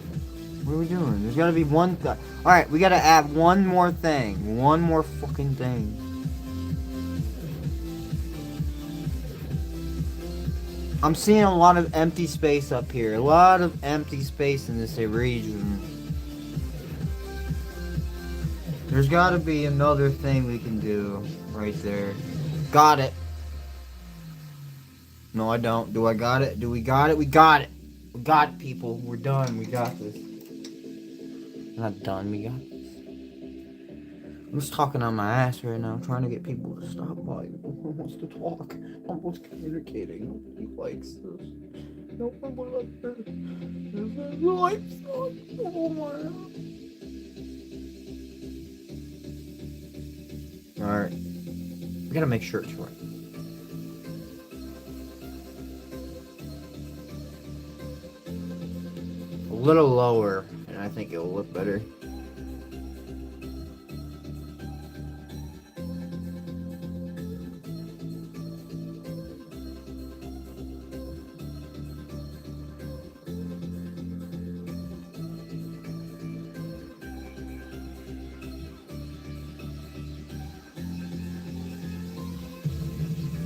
What are we doing? There's gotta be one thing. Alright, we gotta add one more thing. One more fucking thing. I'm seeing a lot of empty space up here. A lot of empty space in this region. There's gotta be another thing we can do right there. Got it. No, I don't. Do I got it? Do we got it? We got it. We got it, people. We're done. We got this. We're not done. We got this. I'm just talking on my ass right now, trying to get people to stop by. No one wants to talk. No one's communicating. Nobody likes this. No one likes this. This life sucks. Oh my god. Alright. We gotta make sure it's right. A little lower, and I think it'll look better.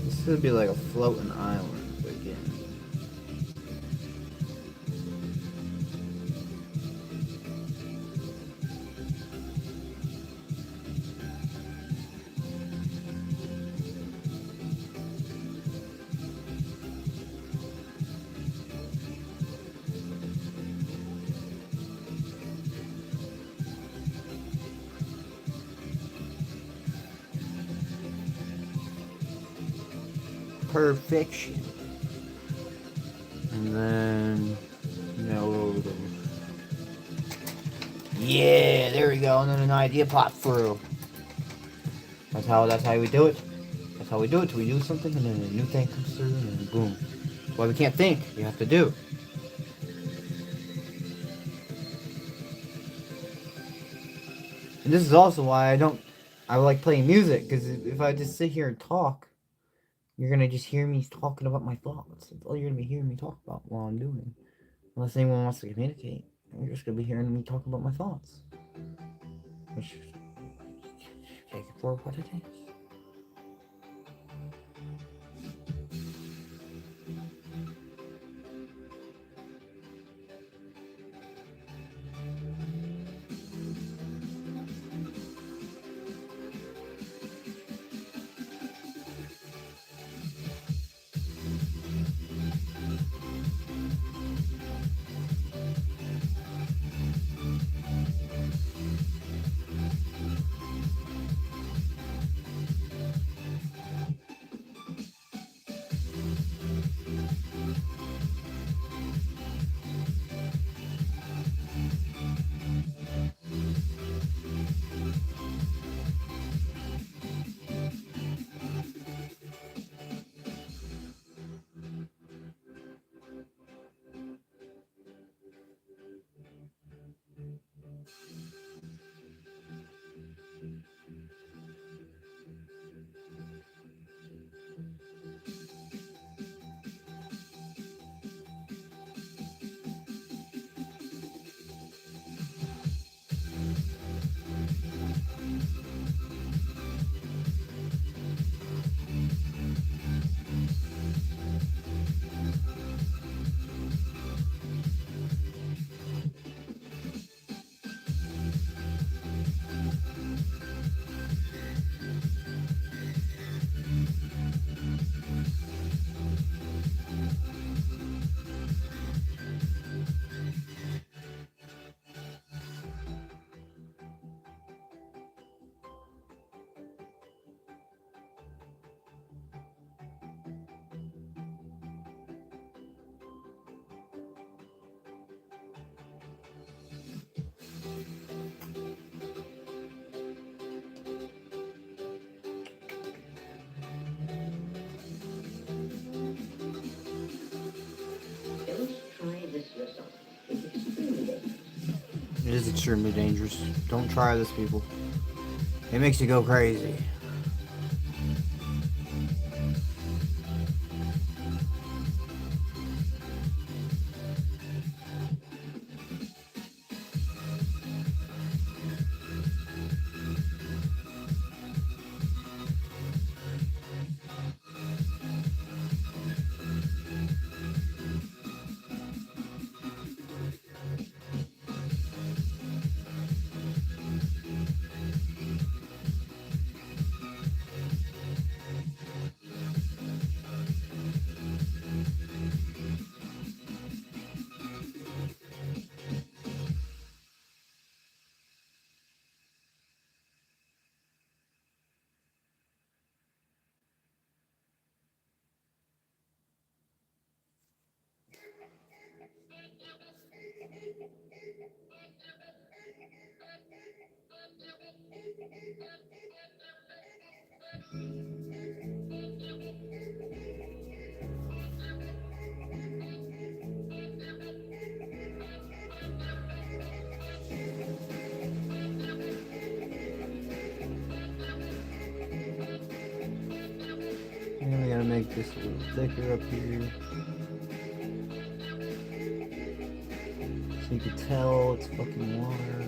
This would be like a floating island again. Perfection. And then no. Yeah, there we go. And then an idea popped through. That's how we do it. That's how we do it. We do something and then a new thing comes through and then boom. That's why we can't think. You have to do. And this is also why I like playing music, because if I just sit here and talk, you're gonna just hear me talking about my thoughts. That's all you're gonna be hearing me talk about while I'm doing. Unless anyone wants to communicate, you're just gonna be hearing me talk about my thoughts. Which, take it for what it is. It is extremely dangerous. Don't try this, people. It makes you go crazy. And we gotta make this a little thicker up here. So you can tell it's fucking water.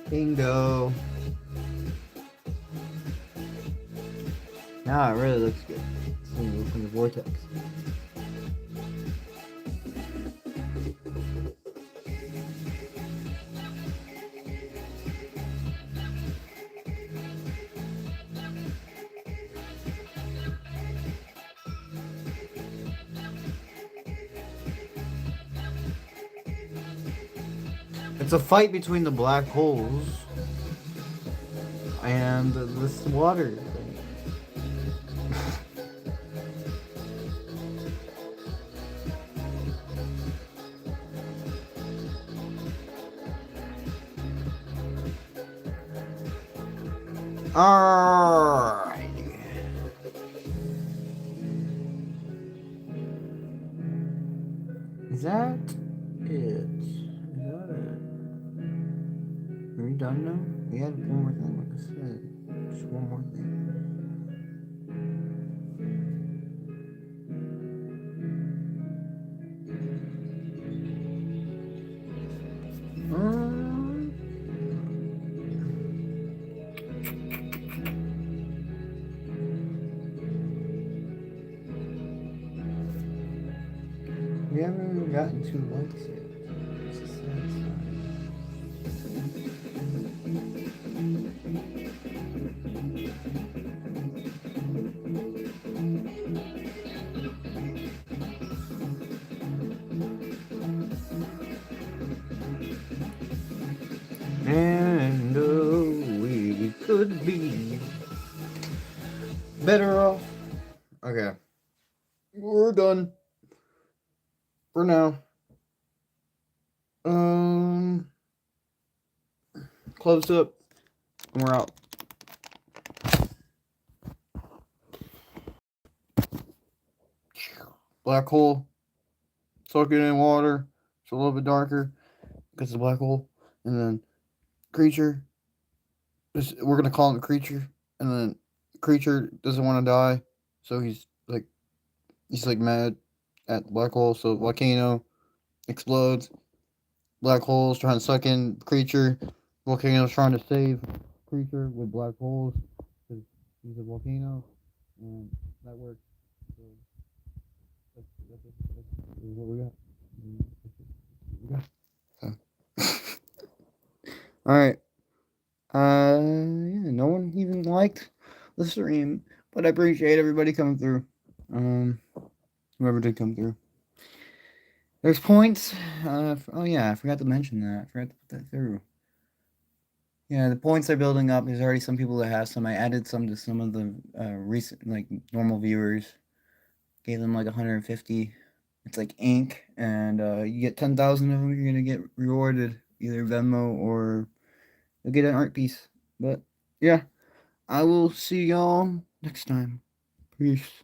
Bingo. Now it really looks good. It's going to open the vortex. It's a fight between the black holes and this water thing. Alright. Is that it? Are we done now? We had one more thing, like I said. Just one more thing. We haven't even gotten 2 likes yet. It's a sad sign. And we could be better off. Okay. We're done. For now. Close up. And we're out. Black hole. Soaking in water. It's a little bit darker. Because it's a black hole. And then creature. We're gonna call him creature. And then creature doesn't want to die. So he's like mad at the black hole. So volcano explodes. Black holes trying to suck in creature. Volcano's trying to save creature with black holes because he's a volcano, and that works. So that's what we got. All right. Yeah, no one even liked the stream, but I appreciate everybody coming through. Um, whoever did come through. There's points. Oh yeah, I forgot to mention that. I forgot to put that through. Yeah, the points are building up. There's already some people that have some. I added some to some of the recent, like, normal viewers. Gave them like 150. It's like ink, and you get 10,000 of them. You're gonna get rewarded either Venmo or you'll get an art piece. But yeah, I will see y'all next time. Peace.